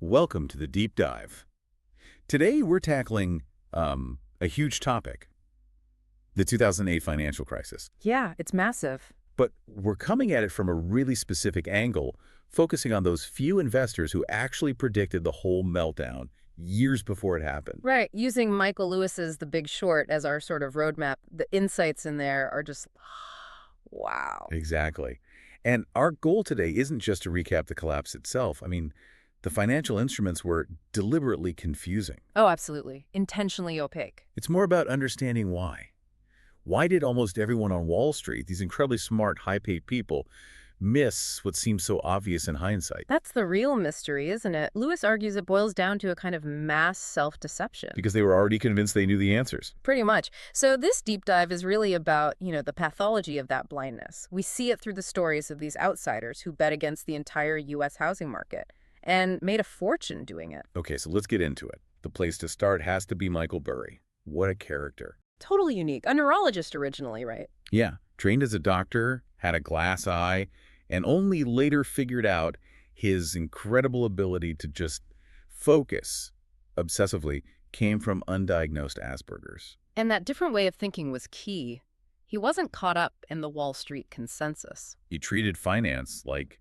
Welcome to the Deep Dive. Today we're tackling a huge topic, the 2008 financial crisis. Yeah, it's massive. But we're coming at it from a really specific angle, focusing on those few investors who actually predicted the whole meltdown years before it happened. Right, using Michael Lewis's The Big Short as our sort of roadmap, the insights in there are just, wow. Exactly. And our goal today isn't just to recap the collapse itself. I mean, the financial instruments were deliberately confusing. Oh, absolutely. Intentionally opaque. It's more about understanding why. Why did almost everyone on Wall Street, these incredibly smart, high-paid people, miss what seems so obvious in hindsight? That's the real mystery, isn't it? Lewis argues it boils down to a kind of mass self-deception. Because they were already convinced they knew the answers. Pretty much. So this deep dive is really about, the pathology of that blindness. We see it through the stories of these outsiders who bet against the entire U.S. housing market and made a fortune doing it. Okay, so let's get into it. The place to start has to be Michael Burry. What a character. Totally unique. A neurologist originally, right? Yeah, trained as a doctor, had a glass eye, and only later figured out his incredible ability to just focus obsessively came from undiagnosed Asperger's. And that different way of thinking was key. He wasn't caught up in the Wall Street consensus. He treated finance like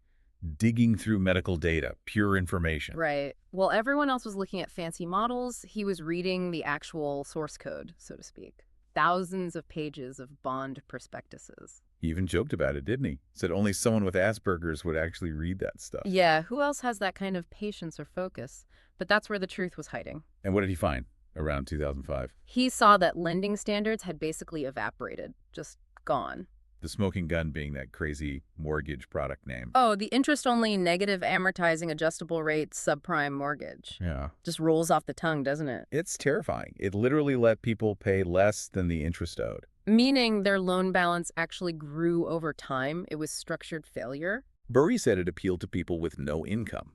digging through medical data, pure information. Right. While everyone else was looking at fancy models, he was reading the actual source code, so to speak. Thousands of pages of bond prospectuses. He even joked about it, didn't he? Said only someone with Asperger's would actually read that stuff. Yeah, who else has that kind of patience or focus? But that's where the truth was hiding. And what did he find around 2005? He saw that lending standards had basically evaporated, just gone. The smoking gun being that crazy mortgage product name. Oh, the interest-only negative amortizing adjustable rate subprime mortgage. Yeah. Just rolls off the tongue, doesn't it? It's terrifying. It literally let people pay less than the interest owed. Meaning their loan balance actually grew over time. It was structured failure. Burry said it appealed to people with no income,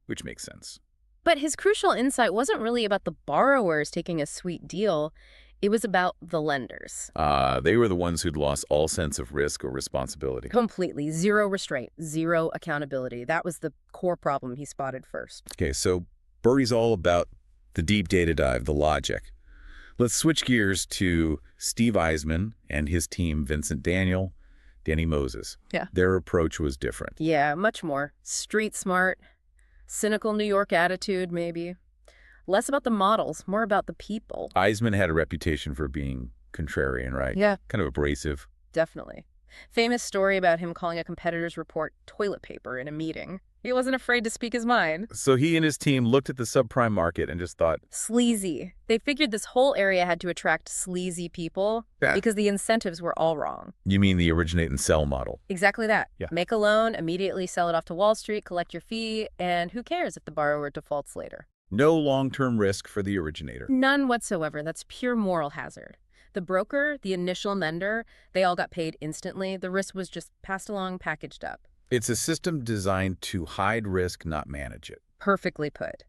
which makes sense. But his crucial insight wasn't really about the borrowers taking a sweet deal. It was about the lenders. They were the ones who'd lost all sense of risk or responsibility. Completely. Zero restraint, zero accountability. That was the core problem he spotted first. Okay, so Burry's all about the deep data dive, the logic. Let's switch gears to Steve Eisman and his team, Vincent Daniel, Danny Moses. Yeah. Their approach was different. Yeah, much more. Street smart, cynical New York attitude, maybe. Less about the models, more about the people. Eisman had a reputation for being contrarian, right? Yeah. Kind of abrasive. Definitely. Famous story about him calling a competitor's report toilet paper in a meeting. He wasn't afraid to speak his mind. So he and his team looked at the subprime market and just thought, Sleazy. They figured this whole area had to attract sleazy people because the incentives were all wrong. You mean the originate and sell model? Exactly that. Yeah. Make a loan, immediately sell it off to Wall Street, collect your fee, and who cares if the borrower defaults later? No long-term risk for the originator. None whatsoever. That's pure moral hazard. The broker, the initial lender, they all got paid instantly. The risk was just passed along, packaged up. It's a system designed to hide risk, not manage it. Perfectly put.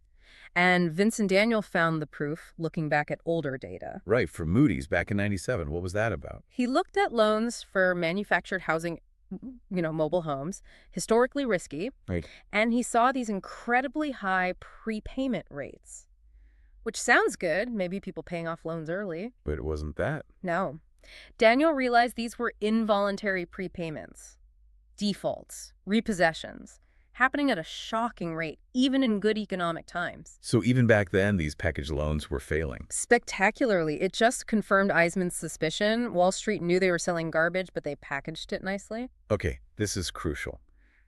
And Vincent Daniel found the proof looking back at older data. Right, from Moody's back in '97. What was that about? He looked at loans for manufactured housing, mobile homes, historically risky, Right. and he saw these incredibly high prepayment rates. Which sounds good, maybe people paying off loans early. But it wasn't that. No. Daniel realized these were involuntary prepayments, defaults, repossessions, happening at a shocking rate, even in good economic times. So even back then, these package loans were failing. Spectacularly. It just confirmed Eisman's suspicion. Wall Street knew they were selling garbage, but they packaged it nicely. Okay, this is crucial.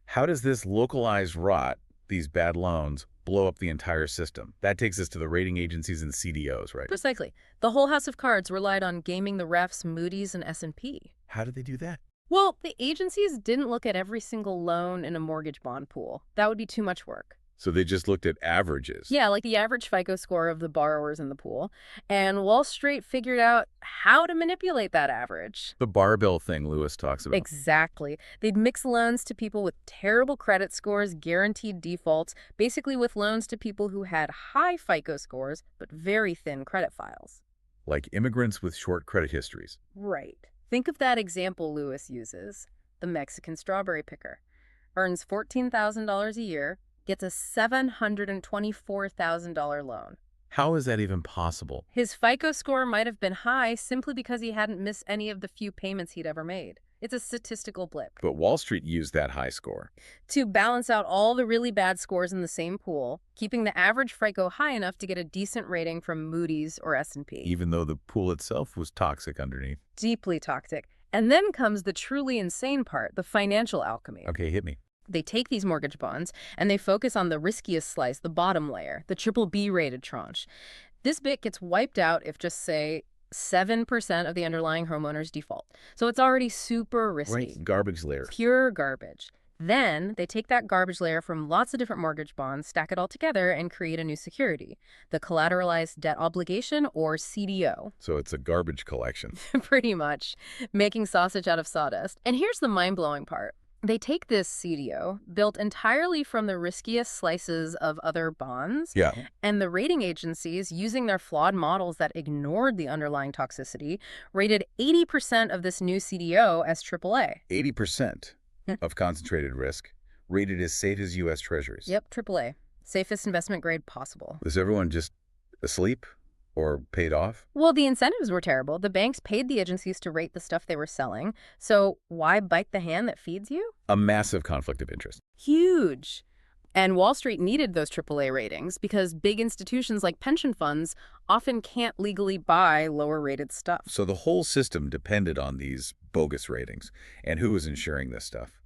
How does this localized rot, these bad loans, blow up the entire system? That takes us to the rating agencies and CDOs, right? Precisely. The whole house of cards relied on gaming the refs, Moody's, and S&P. How did they do that? Well, the agencies didn't look at every single loan in a mortgage bond pool. That would be too much work. So they just looked at averages. Yeah, like the average FICO score of the borrowers in the pool. And Wall Street figured out how to manipulate that average. The barbell thing Lewis talks about. Exactly. They'd mix loans to people with terrible credit scores, guaranteed defaults, basically with loans to people who had high FICO scores, but very thin credit files. Like immigrants with short credit histories. Right. Think of that example Lewis uses, the Mexican strawberry picker. Earns $14,000 a year, gets a $724,000 loan. How is that even possible? His FICO score might have been high simply because he hadn't missed any of the few payments he'd ever made. It's a statistical blip. But Wall Street used that high score. To balance out all the really bad scores in the same pool, keeping the average FICO high enough to get a decent rating from Moody's or S&P. Even though the pool itself was toxic underneath. Deeply toxic. And then comes the truly insane part, the financial alchemy. Okay, hit me. They take these mortgage bonds and they focus on the riskiest slice, the bottom layer, the triple B rated tranche. This bit gets wiped out if just, say, 7% of the underlying homeowners default. So it's already super risky. Right, garbage layer. Pure garbage. Then they take that garbage layer from lots of different mortgage bonds, stack it all together, and create a new security, the collateralized debt obligation, or CDO. So it's a garbage collection. Pretty much, making sausage out of sawdust. And here's the mind-blowing part. They take this CDO, built entirely from the riskiest slices of other bonds, Yeah. and the rating agencies, using their flawed models that ignored the underlying toxicity, rated 80% of this new CDO as AAA. 80% of concentrated risk rated as safe as U.S. Treasuries. Yep, AAA. Safest investment grade possible. Was everyone just asleep or paid off? Well, the incentives were terrible. The banks paid the agencies to rate the stuff they were selling. So why bite the hand that feeds you? A massive conflict of interest. Huge. And Wall Street needed those AAA ratings because big institutions like pension funds often can't legally buy lower-rated stuff. So the whole system depended on these bogus ratings. And who was insuring this stuff?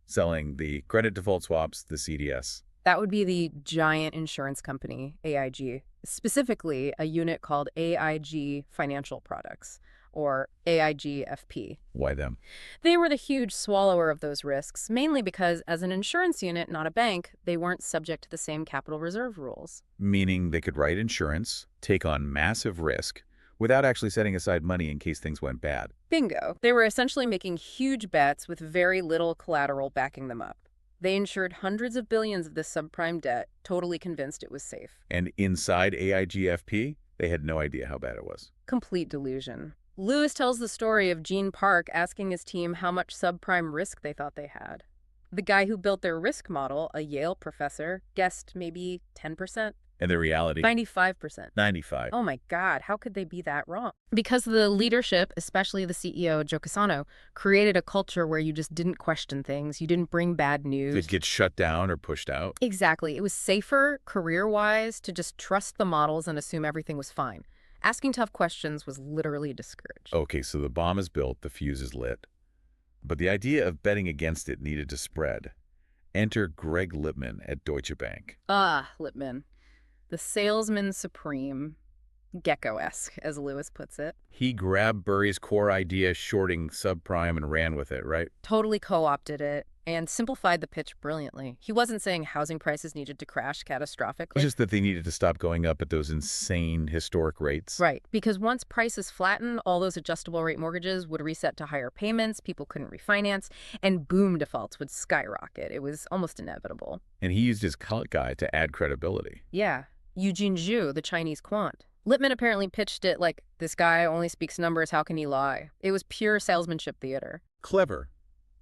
Selling the credit default swaps, the CDS. That would be the giant insurance company, AIG, specifically a unit called AIG Financial Products, or AIG-FP. Why them? They were the huge swallower of those risks, mainly because as an insurance unit, not a bank, they weren't subject to the same capital reserve rules. Meaning they could write insurance, take on massive risk, without actually setting aside money in case things went bad. Bingo. They were essentially making huge bets with very little collateral backing them up. They insured hundreds of billions of this subprime debt, totally convinced it was safe. And inside AIG-FP, they had no idea how bad it was. Complete delusion. Lewis tells the story of Gene Park asking his team how much subprime risk they thought they had. The guy who built their risk model, a Yale professor, guessed maybe 10%. And the reality? 95%. 95. Oh my God, how could they be that wrong? Because the leadership, especially the CEO, Joe Cassano, created a culture where you just didn't question things. You didn't bring bad news. It gets shut down or pushed out. Exactly. It was safer, career-wise, to just trust the models and assume everything was fine. Asking tough questions was literally discouraged. Okay, so the bomb is built, the fuse is lit. But the idea of betting against it needed to spread. Enter Greg Lippmann at Deutsche Bank. Ah, Lippmann. The salesman supreme, gecko-esque, as Lewis puts it. He grabbed Burry's core idea, shorting subprime, and ran with it, right? Totally co-opted it and simplified the pitch brilliantly. He wasn't saying housing prices needed to crash catastrophically. It's just that they needed to stop going up at those insane historic rates. Right, because once prices flattened, all those adjustable rate mortgages would reset to higher payments, people couldn't refinance, and boom, defaults would skyrocket. It was almost inevitable. And he used his cut guy to add credibility. Yeah. Eugene Zhu, the Chinese quant. Lippmann apparently pitched it like, this guy only speaks numbers, how can he lie? It was pure salesmanship theater. Clever,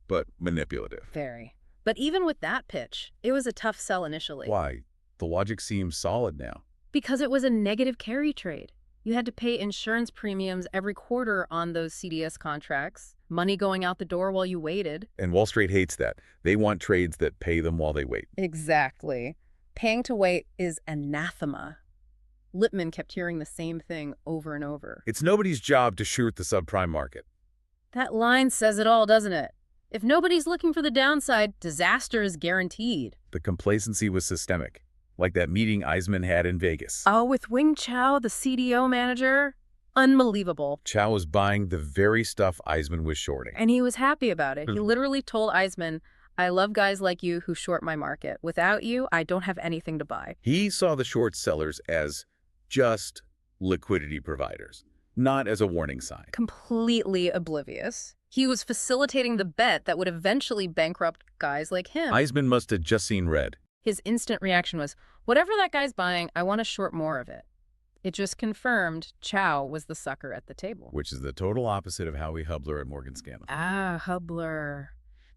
but manipulative. Very. But even with that pitch, it was a tough sell initially. Why? The logic seems solid now. Because it was a negative carry trade. You had to pay insurance premiums every quarter on those CDS contracts, money going out the door while you waited. And Wall Street hates that. They want trades that pay them while they wait. Exactly. Paying to wait is anathema. Lippmann kept hearing the same thing over and over. It's nobody's job to shoot the subprime market. That line says it all, doesn't it? If nobody's looking for the downside, disaster is guaranteed. The complacency was systemic, like that meeting Eisman had in Vegas. Oh, with Wing Chao, the CDO manager? Unbelievable. Chao was buying the very stuff Eisman was shorting. And he was happy about it. He literally told Eisman, I love guys like you who short my market. Without you, I don't have anything to buy. He saw the short sellers as just liquidity providers, not as a warning sign. Completely oblivious. He was facilitating the bet that would eventually bankrupt guys like him. Eisman must have just seen red. His instant reaction was, whatever that guy's buying, I want to short more of it. It just confirmed Chao was the sucker at the table. Which is the total opposite of Howie Hubler at Morgan Stanley. Ah, Hubler.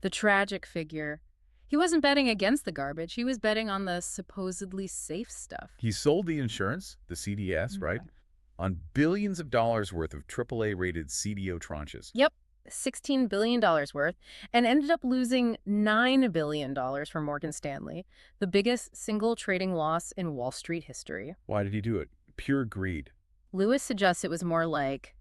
The tragic figure. He wasn't betting against the garbage. He was betting on the supposedly safe stuff. He sold the insurance, the CDS, right, Okay. on billions of dollars worth of AAA-rated CDO tranches. Yep, $16 billion worth, and ended up losing $9 billion for Morgan Stanley, the biggest single trading loss in Wall Street history. Why did he do it? Pure greed. Lewis suggests it was more like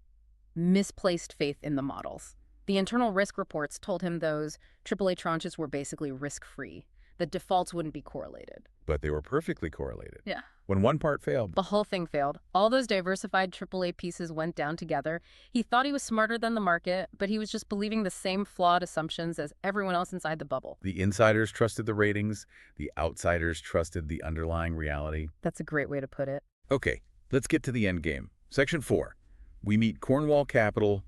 misplaced faith in the models. The internal risk reports told him those AAA tranches were basically risk-free, that defaults wouldn't be correlated. But they were perfectly correlated. Yeah. When one part failed, The whole thing failed. All those diversified AAA pieces went down together. He thought he was smarter than the market, but he was just believing the same flawed assumptions as everyone else inside the bubble. the insiders trusted the ratings, the outsiders trusted the underlying reality. That's a great way to put it. Okay, let's get to the end game. Section 4. We meet Cornwall Capital,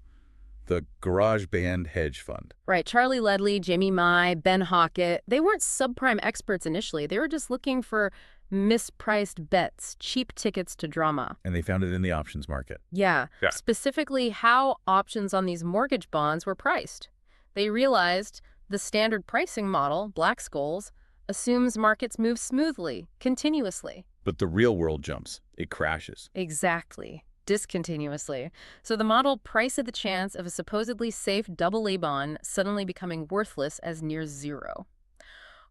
the garage band hedge fund. Right, Charlie Ledley, Jimmy Mai, Ben Hockett, they weren't subprime experts initially. They were just looking for mispriced bets, cheap tickets to drama. And they found it in the options market. Yeah, Yeah. specifically how options on these mortgage bonds were priced. They realized the standard pricing model, Black-Scholes, assumes markets move smoothly, continuously. But the real world jumps. It crashes. Exactly. Discontinuously. So the model priced the chance of a supposedly safe AA bond suddenly becoming worthless as near zero.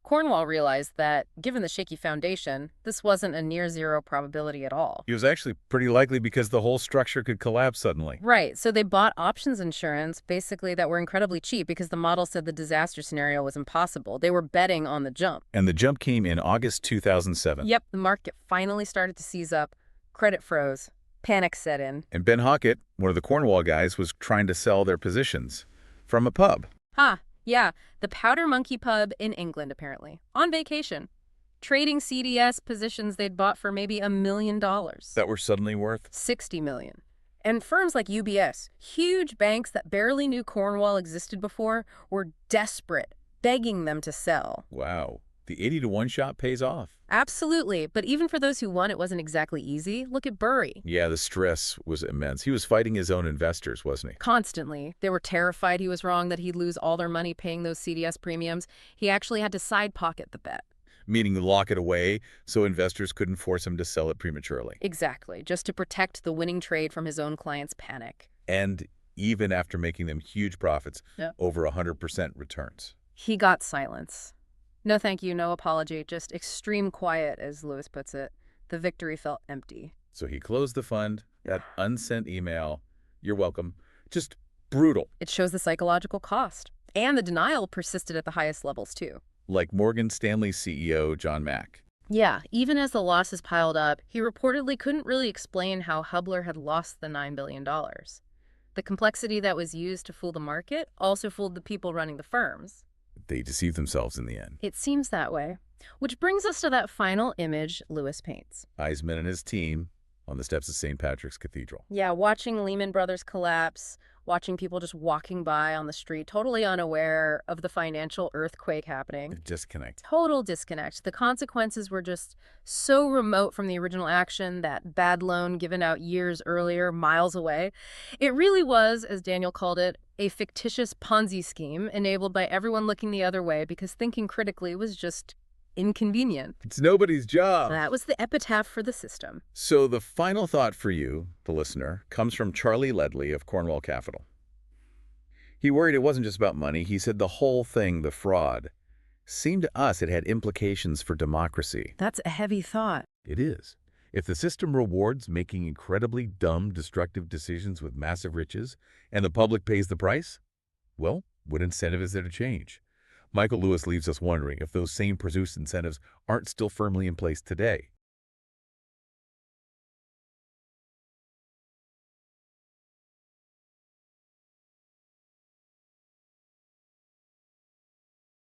Cornwall realized that, given the shaky foundation, this wasn't a near zero probability at all. It was actually pretty likely because the whole structure could collapse suddenly. Right, so they bought options insurance, basically, that were incredibly cheap because the model said the disaster scenario was impossible. They were betting on the jump. And the jump came in August 2007. Yep, the market finally started to seize up. Credit froze. Panic set in. And Ben Hockett, one of the Cornwall guys, was trying to sell their positions from a pub. Yeah, the Powder Monkey Pub in England, apparently. On vacation. Trading CDS positions they'd bought for maybe $1 million. That were suddenly worth. $60 million. And firms like UBS, huge banks that barely knew Cornwall existed before, were desperate, begging them to sell. Wow. The 80-to-1 shot pays off. Absolutely, but even for those who won, it wasn't exactly easy. Look at Burry. Yeah, the stress was immense. He was fighting his own investors, wasn't he? Constantly. They were terrified he was wrong, that he'd lose all their money paying those CDS premiums. He actually had to side pocket the bet. Meaning lock it away so investors couldn't force him to sell it prematurely. Exactly, just to protect the winning trade from his own clients' panic. And even after making them huge profits, Yeah. over 100% returns. He got silence. No thank you, no apology, just extreme quiet, as Lewis puts it. The victory felt empty. So he closed the fund, that unsent email, "You're welcome." Just brutal. It shows the psychological cost. And the denial persisted at the highest levels, too. Like Morgan Stanley CEO John Mack. Yeah, even as the losses piled up, he reportedly couldn't really explain how Hubler had lost the $9 billion. The complexity that was used to fool the market also fooled the people running the firms. They deceived themselves in the end. It seems that way. Which brings us to that final image Lewis paints. Eisman and his team on the steps of St. Patrick's Cathedral. Yeah, watching Lehman Brothers collapse, watching people just walking by on the street, totally unaware of the financial earthquake happening. A disconnect. Total disconnect. The consequences were just so remote from the original action, that bad loan given out years earlier, miles away. It really was, as Daniel called it, a fictitious Ponzi scheme enabled by everyone looking the other way because thinking critically was just inconvenient. It's nobody's job. That was the epitaph for the system. So the final thought for you, the listener, comes from Charlie Ledley of Cornwall Capital. He worried it wasn't just about money. He said the whole thing, the fraud, seemed to us it had implications for democracy. That's a heavy thought. It is. If the system rewards making incredibly dumb, destructive decisions with massive riches, and the public pays the price, well, what incentive is there to change? Michael Lewis leaves us wondering if those same produced incentives aren't still firmly in place today.